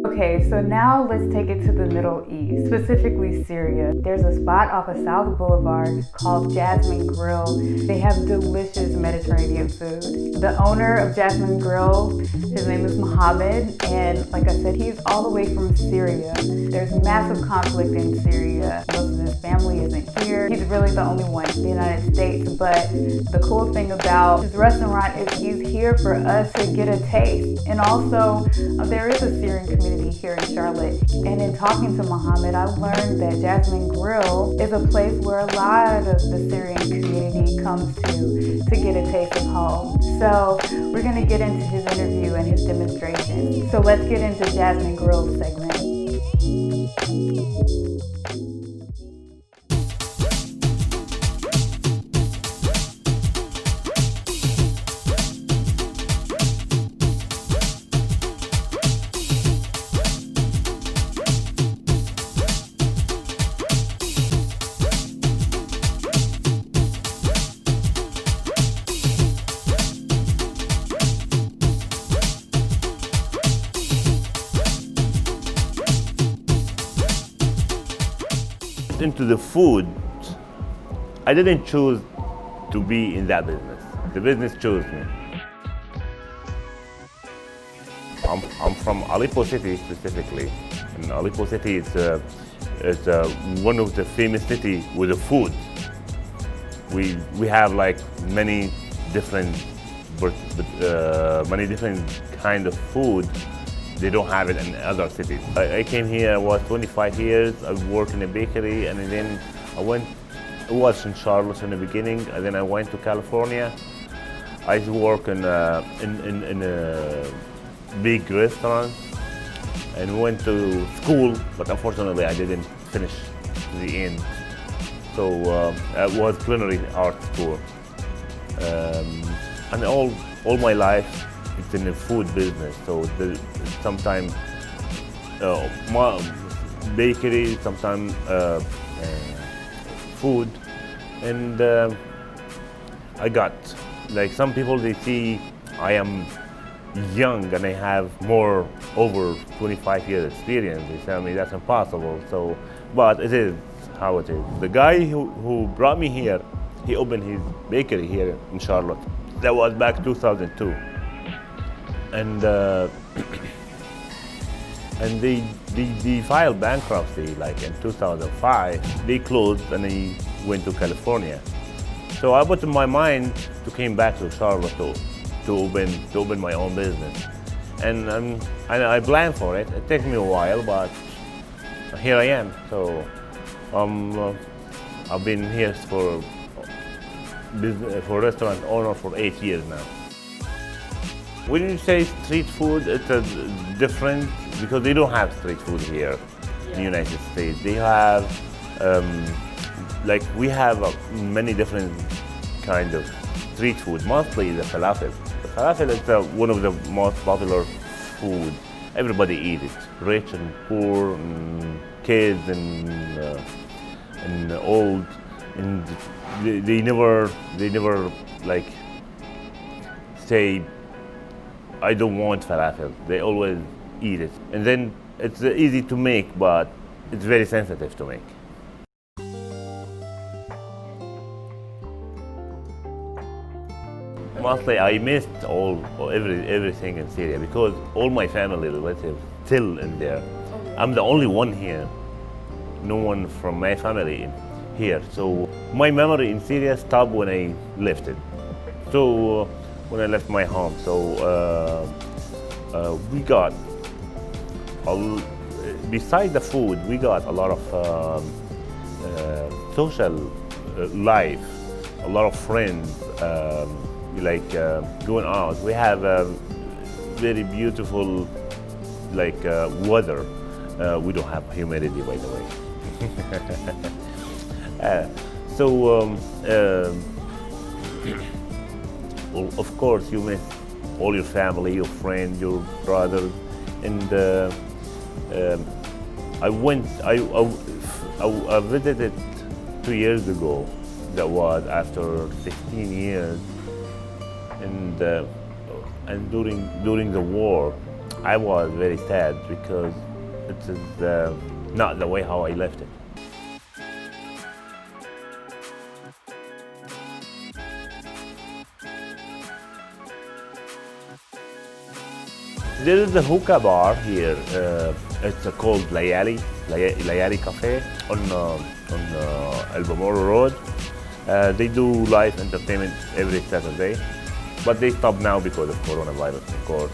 Okay, so now let's take it to the Middle East, specifically Syria. There's a spot off of South Boulevard called Jasmine Grill. They have delicious Mediterranean food. The owner of Jasmine Grill, his name is Mohammed, and like I said, he's all the way from Syria. There's massive conflict in Syria. Most of his family isn't here. He's really the only one in the United States, but the cool thing about his restaurant is he's here for us to get a taste. And also, there is a Syrian community here in Charlotte. And in talking to Mohammed, I learned that Jasmine Grill is a place where a lot of the Syrian community comes to get a taste of home. So we're gonna get into his interview and his demonstration. So let's get into Jasmine Grill's segment. Into the food, I didn't choose to be in that business. The business chose me. I'm from Aleppo City specifically, and Aleppo City is one of the famous cities with the food. We have like many different kind of food. They don't have it in other cities. I came here, I was 25 years, I worked in a bakery, and then I was in Charlotte in the beginning, and then I went to California. I used to work in a big restaurant, and went to school, but unfortunately I didn't finish to the end. So it was culinary art school. And all my life, it's in the food business, so sometimes bakery, sometimes food, and I got, like some people, they see I am young and I have more over 25 years experience. They tell me that's impossible, so, but it is how it is. The guy who brought me here, he opened his bakery here in Charlotte. That was back 2002. And and they filed bankruptcy like in 2005. They closed and they went to California. So I put in my mind to came back to Charlotte to open my own business, and I planned for it. It took me a while, but here I am. So I've been here for restaurant owner for 8 years now. When you say street food, it's a different, because they don't have street food here in the United States. They have, like we have many different kind of street food, mostly the falafel. The falafel is one of the most popular food. Everybody eats it, rich and poor, and kids and old, and they never like say, I don't want falafel. They always eat it. And then it's easy to make, but it's very sensitive to make. Mostly I missed everything in Syria because all my family relatives still in there. I'm the only one here. No one from my family here. So my memory in Syria stopped when I left it. So when I left my home. So we got, besides the food, we got a lot of social life, a lot of friends, like going out. We have a very beautiful weather. We don't have humidity, by the way. Well, of course, you miss all your family, your friends, your brothers, and I visited 2 years ago. That was after 16 years, and and during the war, I was very sad because it is not the way how I left it. There is a hookah bar here. It's called Layali Cafe on El Bomoro Road. They do live entertainment every Saturday, but they stopped now because of coronavirus, of course.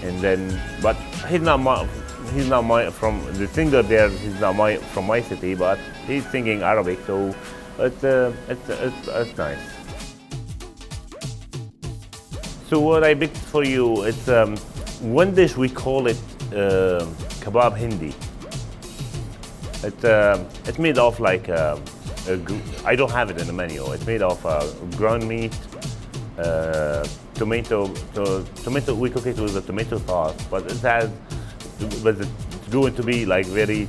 And then, but he's not from the singer there. He's not from my city, but he's singing Arabic, so it's nice. So what I picked for you, it's one dish we call it kebab Hindi. It's made of like I don't have it in the menu. It's made of ground meat, tomato. We cook it with a tomato sauce, but it's going to be like very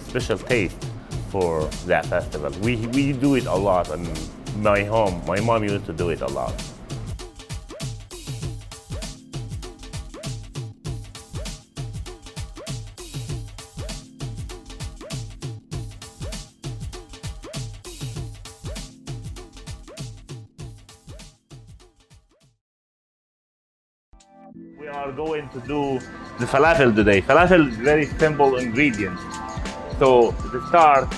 special taste for that festival. We do it a lot in my home. My mom used to do it a lot. We are going to do the falafel today. Falafel is very simple ingredients. So to start,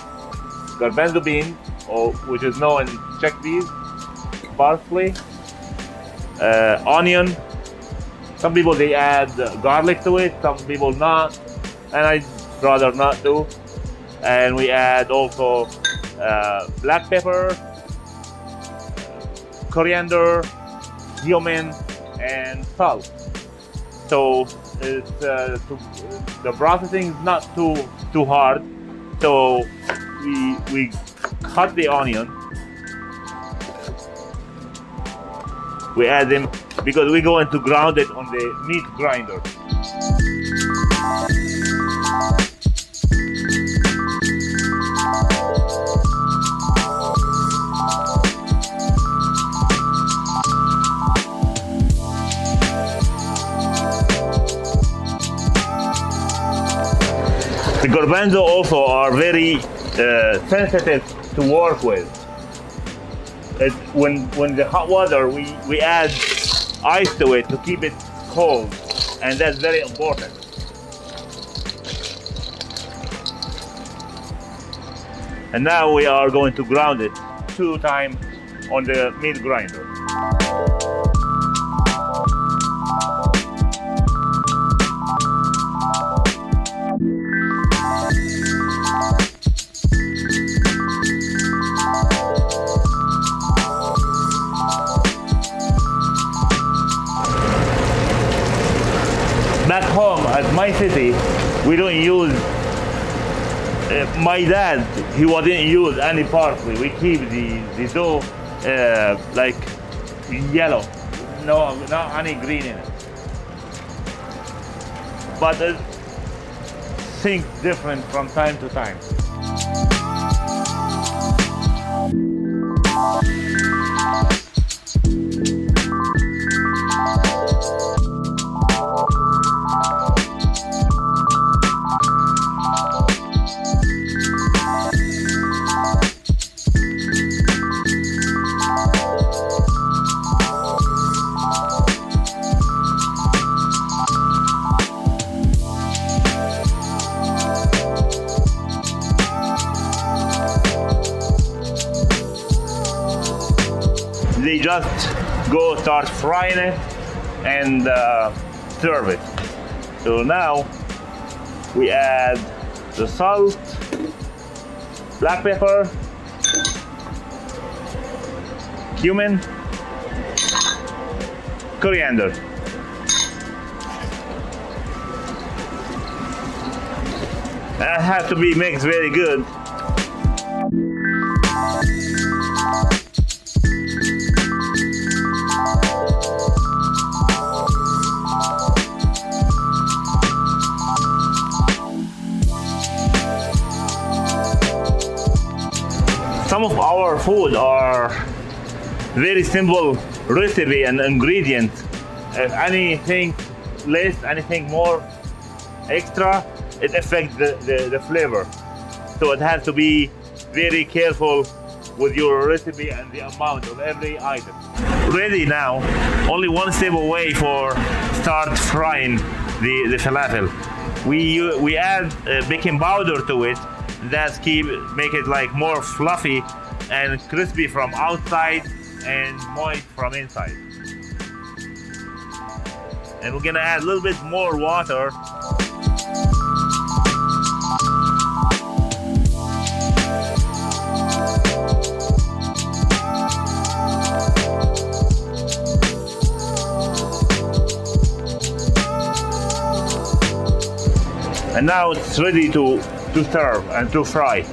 garbanzo beans, which is known as chickpeas, parsley, onion. Some people they add garlic to it, some people not, and I'd rather not do. And we add also black pepper, coriander, cumin, and salt. So it's, the processing is not too hard. So we cut the onion. We add them because we're going to ground it on the meat grinder. The garbanzo also are very sensitive to work with. When the hot water, we add ice to it to keep it cold, and that's very important. And now we are going to ground it 2 times on the meat grinder. Back home at my city, we don't use, my dad, he wouldn't use any parsley. We keep the dough like yellow, no, not any green in it. But things different from time to time. They just go start frying it and serve it. So now we add the salt, black pepper, cumin, coriander. That has to be mixed very good. Some of our food are very simple recipe and ingredients. If anything less, anything more extra, it affects the flavor. So it has to be very careful with your recipe and the amount of every item. Ready now, only one step away for start frying the falafel. We add baking powder to it. That's make it like more fluffy and crispy from outside and moist from inside. And we're gonna add a little bit more water. And now it's ready to serve and to fry.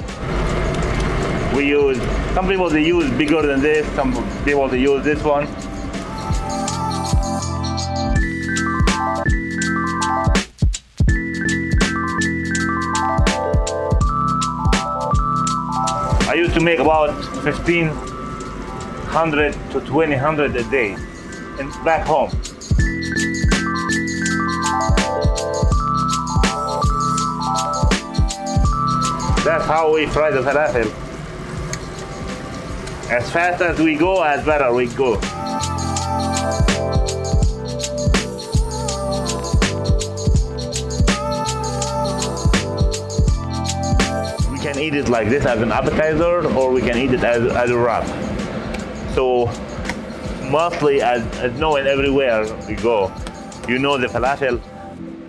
Some people they use bigger than this, some people they use this one. I used to make about 1,500 to 2,000 a day back home. That's how we fry the falafel. As fast as we go, as better we go. We can eat it like this as an appetizer, or we can eat it as a wrap. So mostly, as knowing everywhere we go, you know the falafel,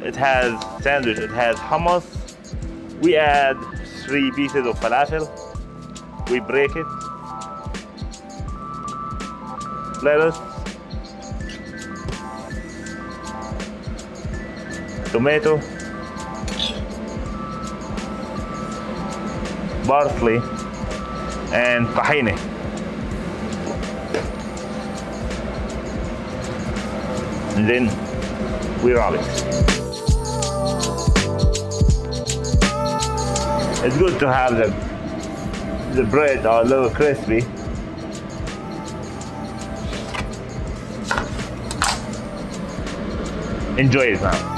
it has sandwich, it has hummus. We add 3 pieces of falafel, we break it, lettuce, tomato, parsley, and tahini. And then we roll it. It's good to have the bread a little crispy. Enjoy it now.